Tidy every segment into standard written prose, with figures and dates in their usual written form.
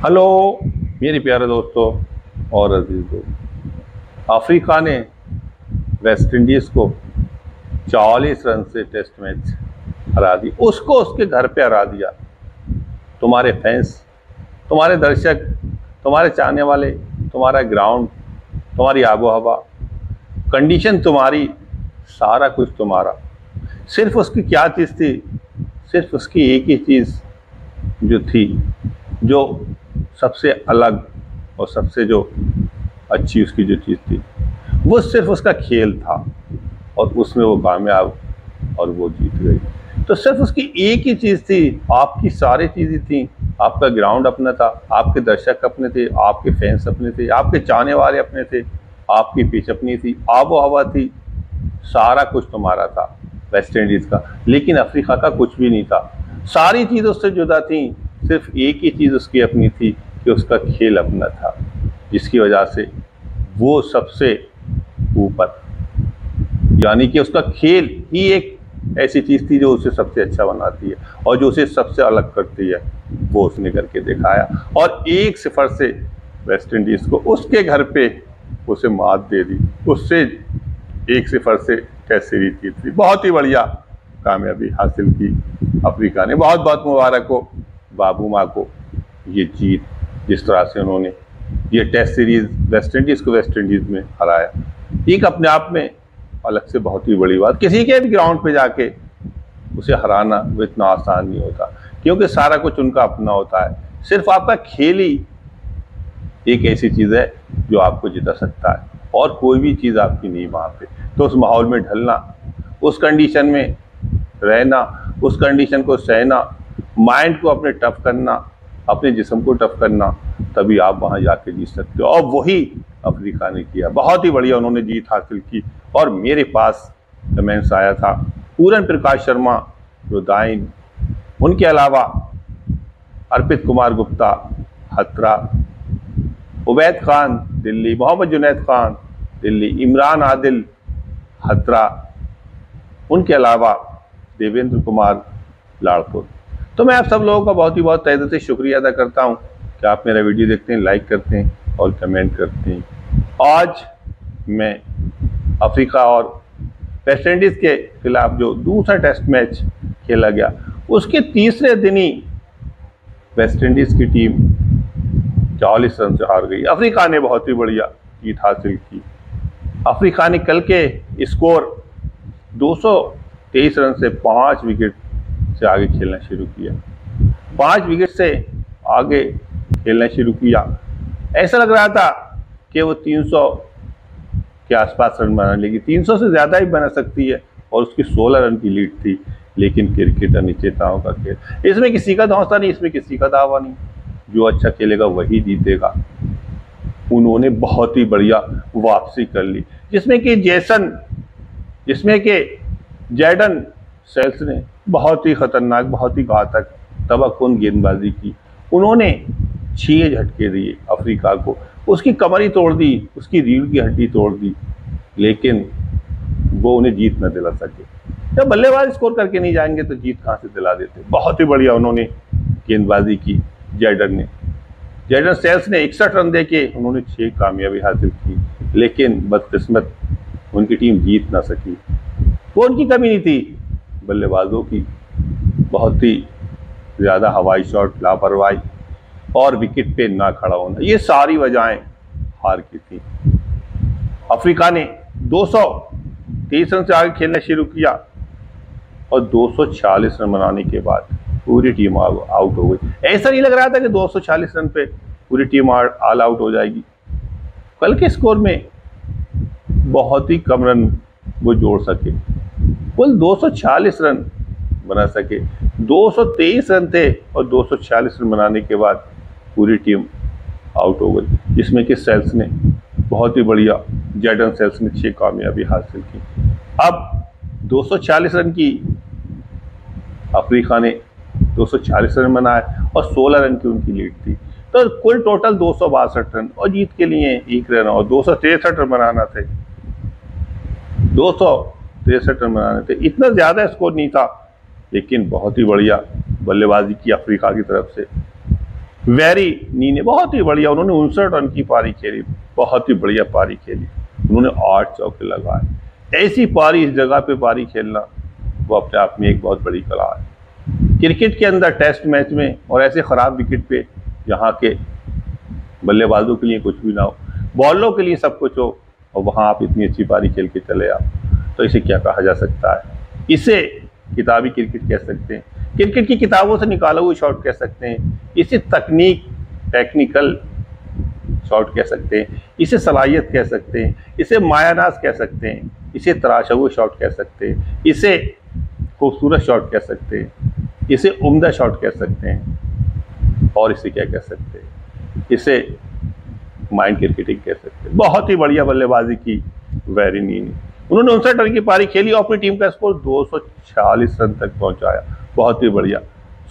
Hello मेरे प्यारे दोस्तों और अजीजों। अफ्रीका ने वेस्ट इंडीज को 44 रन से टेस्ट मैच हरा दी। उसको उसके घर पे हरा दिया। तुम्हारे फैंस, तुम्हारे दर्शक, तुम्हारे चाहने वाले, तुम्हारा ग्राउंड, तुम्हारी आबो हवा, कंडीशन तुम्हारी, सारा कुछ तुम्हारा। सिर्फ उसकी क्या चीज़ थी? सिर्फ उसकी एक ही चीज़ जो थी, जो सबसे अलग और सबसे जो अच्छी उसकी जो चीज़ थी, वो सिर्फ उसका खेल था और उसमें वो कामयाब और वो जीत गई। तो सिर्फ उसकी एक ही चीज़ थी। आपकी सारी चीज़ें थी। आपका ग्राउंड अपना था, आपके दर्शक अपने थे, आपके फैंस अपने थे, आपके चाहने वाले अपने थे, आपकी पिच अपनी थी, आबो हवा थी, सारा कुछ तुम्हारा था वेस्ट इंडीज़ का। लेकिन अफ्रीका का कुछ भी नहीं था। सारी चीज़ उससे जुदा थी। सिर्फ एक ही चीज़ उसकी अपनी थी कि उसका खेल अपना था, जिसकी वजह से वो सबसे ऊपर, यानी कि उसका खेल ही एक ऐसी चीज़ थी जो उसे सबसे अच्छा बनाती है और जो उसे सबसे अलग करती है। वो उसने करके दिखाया और 1-0 से वेस्ट इंडीज़ को उसके घर पे उसे मात दे दी। उससे 1-0 से टेस्ट सीरीज जीत ली। बहुत ही बढ़िया कामयाबी हासिल की अफ्रीका ने। बहुत बहुत मुबारक हो बाबू माँ को ये जीत, जिस तरह से उन्होंने ये टेस्ट सीरीज वेस्ट इंडीज़ को वेस्ट इंडीज़ में हराया। एक अपने आप में अलग से बहुत ही बड़ी बात। किसी के भी ग्राउंड पे जाके उसे हराना वो इतना आसान नहीं होता, क्योंकि सारा कुछ उनका अपना होता है। सिर्फ आपका खेल ही एक ऐसी चीज़ है जो आपको जिता सकता है और कोई भी चीज़ आपकी नहीं वहाँ पे। तो उस माहौल में ढलना, उस कंडीशन में रहना, उस कंडीशन को सहना, माइंड को अपने टफ करना, अपने जिस्म को टफ करना, तभी आप वहाँ जाके जीत सकते हो। और वही अफ्रीका ने किया। बहुत ही बढ़िया उन्होंने जीत हासिल की। और मेरे पास कमेंट्स आया था पूरन प्रकाश शर्मा, रुदाइन, उनके अलावा अर्पित कुमार गुप्ता हत्रा, उबैद खान दिल्ली, मोहम्मद जुनैद खान दिल्ली, इमरान आदिल हत्रा, उनके अलावा देवेंद्र कुमार लाड़पुर। तो मैं आप सब लोगों का बहुत ही बहुत तहे दिल से शुक्रिया अदा करता हूं कि आप मेरा वीडियो देखते हैं, लाइक करते हैं और कमेंट करते हैं। आज मैं अफ्रीका और वेस्ट इंडीज़ के खिलाफ जो दूसरा टेस्ट मैच खेला गया, उसके तीसरे दिन ही वेस्ट इंडीज़ की टीम 44 रन से हार गई। अफ्रीका ने बहुत ही बढ़िया जीत हासिल की। अफ्रीका ने कल के स्कोर 223 रन से 5 विकेट से आगे खेलना शुरू किया। 5 विकेट से आगे खेलना शुरू किया। ऐसा लग रहा था कि वो 300 के आसपास रन बना लेगी, 300 से ज़्यादा ही बना सकती है, और उसकी 16 रन की लीड थी। लेकिन क्रिकेट अनिश्चितताओं का खेल, इसमें किसी का धौंसा नहीं, इसमें किसी का दावा नहीं। जो अच्छा खेलेगा वही जीतेगा। उन्होंने बहुत ही बढ़िया वापसी कर ली, जिसमें कि जैडन सेल्स ने बहुत ही खतरनाक, बहुत ही घातक तबाहकुन गेंदबाजी की। उन्होंने 6 झटके दिए अफ्रीका को, उसकी कमर ही तोड़ दी, उसकी रीढ़ की हड्डी तोड़ दी, लेकिन वो उन्हें जीत न दिला सके। जब बल्लेबाज स्कोर करके नहीं जाएंगे तो जीत कहाँ से दिला देते। बहुत ही बढ़िया उन्होंने गेंदबाजी की जैडन सेल्स ने 61 रन देके उन्होंने 6 कामयाबी हासिल की, लेकिन बदकिस्मत उनकी टीम जीत ना सकी। वो उनकी कमी नहीं थी, बल्लेबाजों की बहुत ही ज़्यादा हवाई शॉट, लापरवाही और विकेट पे ना खड़ा होना, ये सारी वजहें हार की थी। अफ्रीका ने 223 रन से आगे खेलना शुरू किया और 246 रन बनाने के बाद पूरी टीम आउट हो गई। ऐसा नहीं लग रहा था कि 246 रन पे पूरी टीम ऑल आउट हो जाएगी। कल के स्कोर में बहुत ही कम रन वो जोड़ सके, कुल 246 रन बना सके। 223 रन थे और 246 रन बनाने के बाद पूरी टीम आउट हो गई, जिसमें कि सेल्स ने बहुत ही बढ़िया, जैडन सेल्स ने 6 कामयाबी हासिल की। अब 246 रन की अफ्रीका ने 240 रन बनाए और 16 रन की उनकी लीड थी। तो कुल टोटल 262 रन, और जीत के लिए 1 रन और 263 रन बनाना थे। 263 रन बनाने थे, इतना ज़्यादा स्कोर नहीं था, लेकिन बहुत ही बढ़िया बल्लेबाजी की अफ्रीका की तरफ से। वेरी नी ने बहुत ही बढ़िया, उन्होंने 59 रन की पारी खेली, बहुत ही बढ़िया पारी खेली, उन्होंने 8 चौके लगाए। ऐसी पारी, इस जगह पे पारी खेलना वो अपने आप में एक बहुत बड़ी कला है। क्रिकेट के अंदर टेस्ट मैच में और ऐसे खराब विकेट पे यहाँ के बल्लेबाजों के लिए कुछ भी ना हो, बॉलरों के लिए सब कुछ हो, और वहाँ आप इतनी अच्छी पारी खेल के चले आओ, तो इसे क्या कहा जा सकता है? इसे किताबी क्रिकेट कह सकते हैं, क्रिकेट की किताबों से निकाला हुआ शॉट कह सकते हैं, इसे टेक्निकल शॉट कह सकते हैं, इसे सलाहियत कह सकते हैं, इसे मायानाज कह सकते हैं, इसे तराशा हुआ शॉट कह सकते हैं, इसे खूबसूरत शॉट कह सकते हैं, इसे उम्दा शॉट कह सकते हैं, और इसे क्या कह सकते हैं? इसे माइंड क्रिकेटिंग कह सकते हैं। बहुत ही बढ़िया बल्लेबाजी की वेरी नी ने, उन्होंने 59 रन की पारी खेली और अपनी टीम का स्कोर 246 रन तक पहुंचाया, बहुत ही बढ़िया।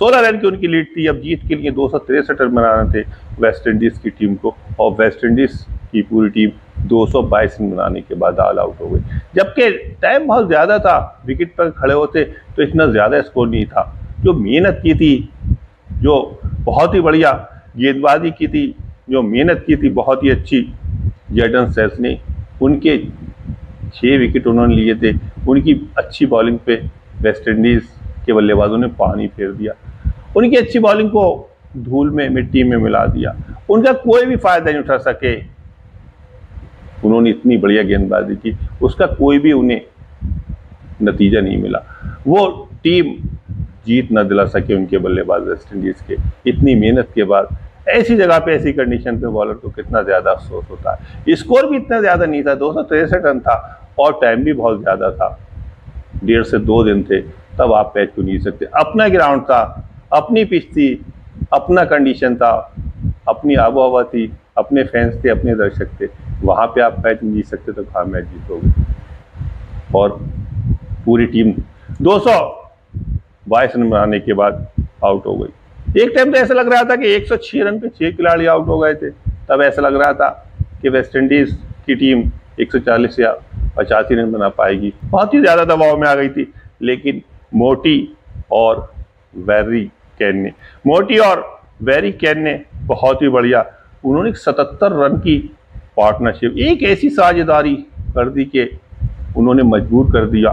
16 रन की उनकी लीड थी। अब जीत के लिए 263 रन बनाने थे वेस्ट इंडीज की टीम को, और वेस्ट इंडीज की पूरी टीम 222 रन बनाने के बाद ऑल आउट हो गई, जबकि टाइम बहुत ज़्यादा था, विकेट पर खड़े होते तो इतना ज़्यादा स्कोर नहीं था। जो मेहनत की थी, जो बहुत ही बढ़िया गेंदबाजी की थी, जो मेहनत की थी बहुत ही अच्छी जॉर्डन सेस ने, उनके 6 विकेट उन्होंने लिए थे। उनकी अच्छी बॉलिंग पे वेस्ट इंडीज़ के बल्लेबाजों ने पानी फेर दिया, उनकी अच्छी बॉलिंग को धूल में, मिट्टी में मिला दिया, उनका कोई भी फायदा नहीं उठा सके। उन्होंने इतनी बढ़िया गेंदबाजी की, उसका कोई भी उन्हें नतीजा नहीं मिला, वो टीम जीत न दिला सके उनके बल्लेबाज वेस्ट इंडीज के। इतनी मेहनत के बाद ऐसी जगह पे, ऐसी कंडीशन पे बॉलर को कितना ज्यादा अफसोस होता है। स्कोर भी इतना ज्यादा नहीं था, 263 रन था, और टाइम भी बहुत ज्यादा था, 1.5 से 2 दिन थे, तब आप मैच को नहीं सकते। अपना ग्राउंड था, अपनी पिच थी, अपना कंडीशन था, अपनी आबो हवा थी, अपने फैंस थे, अपने दर्शक थे, वहां पे आप मैच नहीं जीत सकते, तो कहाँ मैच जीतोगे? और पूरी टीम 222 रन बनाने के बाद आउट हो गई। एक टाइम तो ऐसा लग रहा था कि 106 रन पे 6 खिलाड़ी आउट हो गए थे, तब ऐसा लग रहा था कि वेस्ट इंडीज की टीम 140 या 85 रन बना पाएगी, बहुत ही ज्यादा दबाव में आ गई थी। लेकिन मोटी और वेरी कैन ने बहुत ही बढ़िया, उन्होंने 77 रन की पार्टनरशिप, एक ऐसी साझेदारी कर दी कि उन्होंने मजबूर कर दिया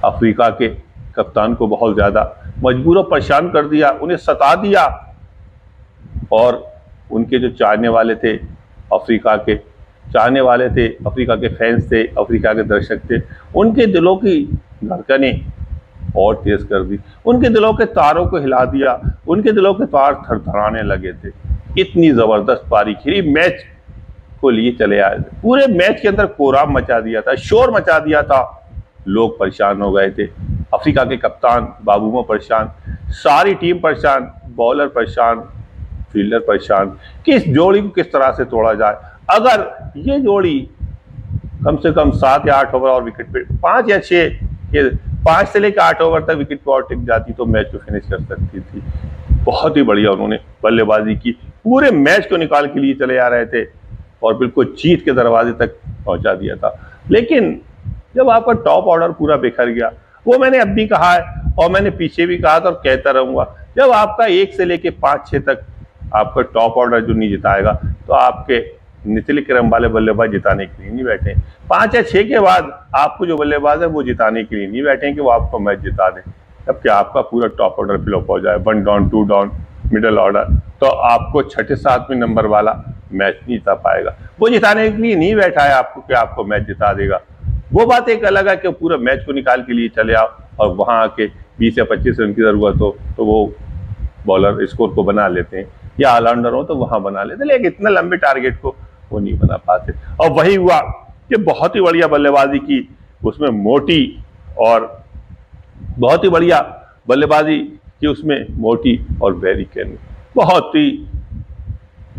अफ्रीका के कप्तान को, बहुत ज़्यादा मजबूर और परेशान कर दिया, उन्हें सता दिया। और उनके जो चाहने वाले थे, अफ्रीका के फैंस थे, अफ्रीका के दर्शक थे, उनके दिलों की धड़कनें और तेज कर दी, उनके दिलों के तारों को हिला दिया, उनके दिलों के तार थरथराने लगे थे। इतनी ज़बरदस्त पारी खेली, मैच को लिए चले आए थे, पूरे मैच के अंदर कोहराम मचा दिया था, शोर मचा दिया था, लोग परेशान हो गए थे। अफ्रीका के कप्तान बाबूमो परेशान, सारी टीम परेशान, बॉलर परेशान, फील्डर परेशान, किस जोड़ी को किस तरह से तोड़ा जाए। अगर ये जोड़ी कम से कम 7 या 8 ओवर और विकेट पे 5 या 6 ये 5 से लेकर 8 ओवर तक विकेट पे और टिक जाती तो मैच को फिनिश कर सकती थी। बहुत ही बढ़िया उन्होंने बल्लेबाजी की, पूरे मैच को निकाल के लिए चले आ रहे थे और बिल्कुल जीत के दरवाजे तक पहुंचा दिया था। लेकिन जब आपका टॉप ऑर्डर पूरा बिखर गया, वो मैंने अब भी कहा है और मैंने पीछे भी कहा था और कहता रहूंगा, जब आपका 1 से लेके 5-6 तक आपका टॉप ऑर्डर जो नहीं जिताएगा तो आपके निचले क्रम वाले बल्लेबाज जिताने के लिए नहीं बैठे। 5 या 6 के बाद आपको जो बल्लेबाज है वो जिताने के लिए नहीं बैठे कि वो आपको मैच जिता दें। जबकि आपका पूरा टॉप ऑर्डर फ्लॉप हो जाए, 1 डाउन 2 डाउन मिडल ऑर्डर, तो आपको 6-7वें नंबर वाला मैच नहीं जिता पाएगा। वो जिताने के लिए नहीं बैठा है आपको कि आपको मैच जिता देगा। वो बात एक अलग है कि पूरा मैच को निकाल के लिए चले आओ और वहां आके 20 या 25 रन की जरूरत हो तो वो बॉलर स्कोर को बना लेते हैं, या ऑलराउंडर हो तो वहां बना लेते, लेकिन इतने लंबे टारगेट को वो नहीं बना पाते। और वही हुआ कि बहुत ही बढ़िया बल्लेबाजी की उसमें मोटी, और बहुत ही बढ़िया बल्लेबाजी की उसमें मोटी और वेरी कैन, बहुत ही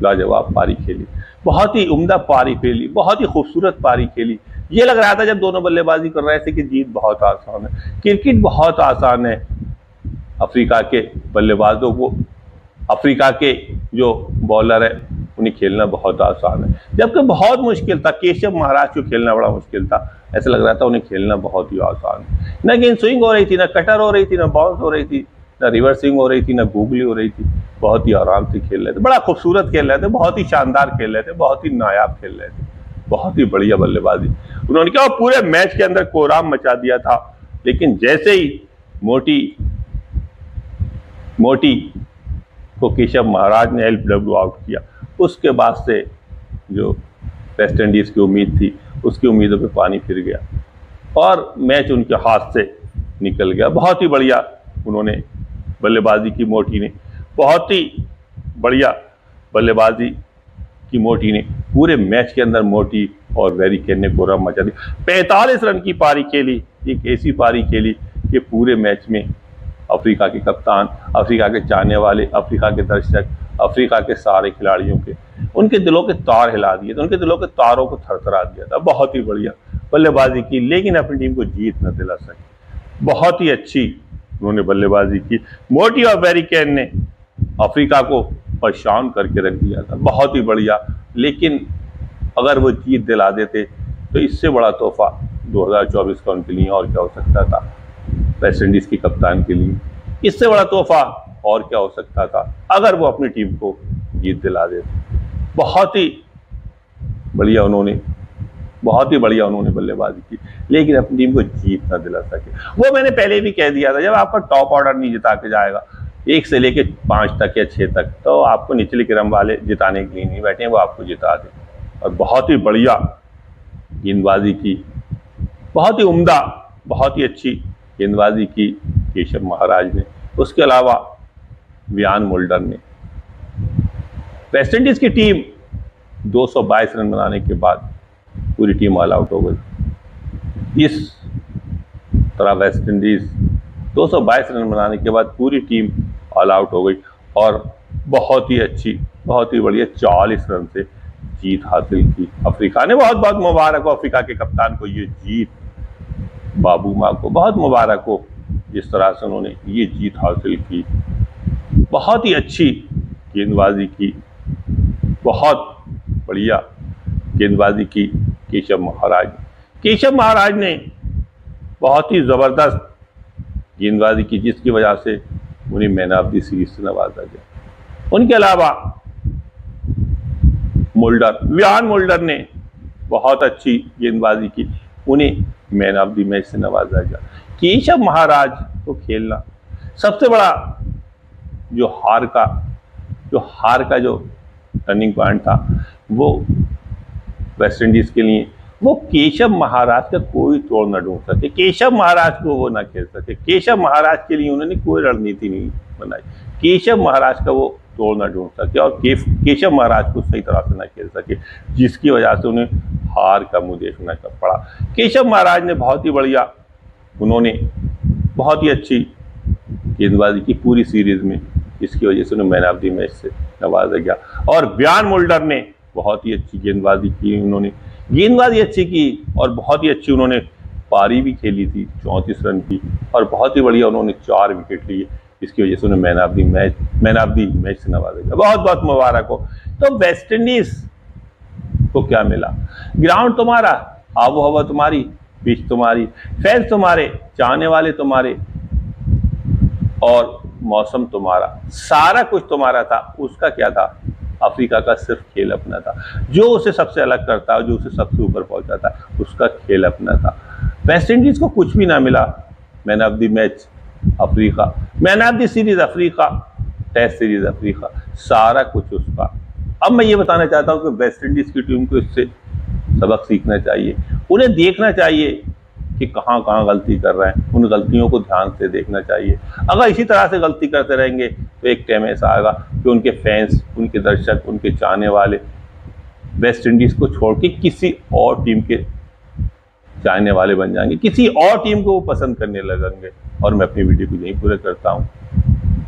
लाजवाब पारी खेली, बहुत ही उम्दा पारी खेली, बहुत ही खूबसूरत पारी खेली। ये लग रहा था जब दोनों बल्लेबाजी कर रहे थे कि जीत बहुत आसान है, क्रिकेट बहुत आसान है। अफ्रीका के बल्लेबाजों को, अफ्रीका के जो बॉलर है उन्हें खेलना बहुत आसान है, जबकि बहुत मुश्किल था। केशव महाराज को खेलना बड़ा मुश्किल था, ऐसा लग रहा था उन्हें खेलना बहुत ही आसान है। न गेंद स्विंग हो रही थी, न कटर हो रही थी, न बाउंस हो रही थी, ना रिवर्सिंग हो रही थी, ना गूगली हो रही थी, बहुत ही आराम से खेल रहे थे, बड़ा खूबसूरत खेल रहे थे, बहुत ही शानदार खेल रहे थे, बहुत ही नायाब खेल रहे थे, बहुत ही बढ़िया बल्लेबाजी उन्होंने किया। पूरे मैच के अंदर कोहराम मचा दिया था, लेकिन जैसे ही मोटी को केशव महाराज ने LBW आउट किया, उसके बाद से जो वेस्ट इंडीज की उम्मीद थी, उसकी उम्मीदों पे पानी फिर गया और मैच उनके हाथ से निकल गया। बहुत ही बढ़िया उन्होंने बल्लेबाजी की मोटी ने, बहुत ही बढ़िया बल्लेबाजी की मोटी ने। पूरे मैच के अंदर मोटी और वेरी केन ने कोहराम मचा दिया। 45 रन की पारी खेली, एक ऐसी पारी खेली कि पूरे मैच में अफ्रीका के कप्तान, अफ्रीका के चाहने वाले, अफ्रीका के दर्शक, अफ्रीका के सारे खिलाड़ियों के उनके दिलों के तार हिला दिए थे, उनके दिलों के तारों को थरथरा दिया था। बहुत ही बढ़िया बल्लेबाजी की, लेकिन अपनी टीम को जीत न दिला सके। बहुत ही अच्छी उन्होंने बल्लेबाजी की। मोटी और वेरी केन ने अफ्रीका को परेशान करके रख दिया था, बहुत ही बढ़िया। लेकिन अगर वो जीत दिला देते तो इससे बड़ा तोहफा 2024 का उनके लिए और क्या हो सकता था, वेस्ट इंडीज की कप्तान के लिए इससे बड़ा तोहफा और क्या हो सकता था अगर वो अपनी टीम को जीत दिला देते। बहुत ही बढ़िया उन्होंने बल्लेबाजी की, लेकिन अपनी टीम को जीत ना दिला सके। वो मैंने पहले भी कह दिया था, जब आपका टॉप ऑर्डर नहीं जिता के जाएगा 1 से लेके 5 तक या 6 तक, तो आपको निचले क्रम वाले जिताने के लिए नहीं बैठे हैं, वो आपको जिता दें। और बहुत ही बढ़िया गेंदबाजी की, बहुत ही उम्दा, बहुत ही अच्छी गेंदबाजी की केशव महाराज ने। उसके अलावा वियान मोल्डर ने। वेस्ट इंडीज की टीम 222 रन बनाने के बाद पूरी टीम ऑल आउट हो गई। इस तरह वेस्ट इंडीज 222 रन बनाने के बाद पूरी टीम ऑल आउट हो गई और बहुत ही अच्छी, बहुत ही बढ़िया 40 रन से जीत हासिल की अफ्रीका ने। बहुत बहुत मुबारक हो अफ्रीका के कप्तान को ये जीत, बाबू माँ को बहुत मुबारक हो जिस तरह से उन्होंने ये जीत हासिल की। बहुत ही अच्छी गेंदबाजी की, बहुत बढ़िया गेंदबाजी की केशव महाराज ने बहुत ही ज़बरदस्त गेंदबाजी की, जिसकी वजह से उन्हें मैन ऑफ द सीरीज से नवाजा गया। उनके अलावा वियान मोल्डर ने बहुत अच्छी गेंदबाजी की, उन्हें मैन ऑफ द मैच से नवाजा गया। केशव महाराज को खेलना सबसे बड़ा जो हार का जो टर्निंग पॉइंट था वो वेस्ट इंडीज के लिए, वो केशव महाराज का कोई तोड़ न ढूंढ सके, केशव महाराज को वो ना खेल सके। केशव महाराज के लिए उन्होंने कोई रणनीति नहीं बनाई, केशव महाराज का वो तोड़ न ढूंढ सके और केशव महाराज को सही तरह से ना खेल सके, जिसकी वजह से उन्हें हार का मुंह देखना पड़ा। केशव महाराज ने बहुत ही बढ़िया, उन्होंने बहुत ही अच्छी गेंदबाजी की पूरी सीरीज में, इसकी वजह से उन्हें मैन ऑफ द मैच से नवाजा गया। और वियान मोल्डर ने बहुत ही अच्छी गेंदबाजी की, उन्होंने गेंदबाजी अच्छी की और बहुत ही अच्छी उन्होंने पारी भी खेली थी 34 रन की, और बहुत ही बढ़िया उन्होंने 4 विकेट लिए, इसकी वजह से उन्हें मैन ऑफ द मैच से नवाजा गया। बहुत बहुत मुबारक हो। तो वेस्ट इंडीज को क्या मिला? ग्राउंड तुम्हारा, आबो हवा तुम्हारी, पिच तुम्हारी, फैंस तुम्हारे, चाहने वाले तुम्हारे और मौसम तुम्हारा, सारा कुछ तुम्हारा था। उसका क्या था? अफ्रीका का सिर्फ खेल अपना था, जो उसे सबसे अलग करता, जो उसे सबसे ऊपर पहुंचाता, उसका खेल अपना था। वेस्ट इंडीज को कुछ भी ना मिला। Man of the match Africa, man of the series Africa, test series Africa, सारा कुछ उसका। अब मैं ये बताना चाहता हूं कि वेस्ट इंडीज की टीम को इससे सबक सीखना चाहिए, उन्हें देखना चाहिए कि कहां कहां गलती कर रहे हैं, उन गलतियों को ध्यान से देखना चाहिए। अगर इसी तरह से गलती करते रहेंगे तो एक टाइम ऐसा आएगा कि उनके फैंस, उनके दर्शक, उनके चाहने वाले वेस्ट इंडीज को छोड़ के किसी और टीम के चाहने वाले बन जाएंगे, किसी और टीम को वो पसंद करने लगेंगे। और मैं अपनी वीडियो को यहीं पूरा करता हूँ।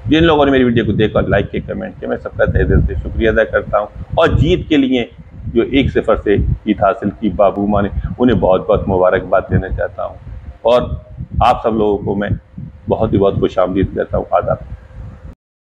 जिन लोगों ने मेरी वीडियो को देखा, लाइक के, कमेंट के, मैं सबका तहे दिल से शुक्रिया अदा करता हूँ। और जीत के लिए जो 1 सिफर से जीत हासिल की बाबू माँ ने, उन्हें बहुत बहुत मुबारकबाद देना चाहता हूँ। और आप सब लोगों को मैं बहुत ही बहुत खुश आमदीद कहता हूँ। आदाब।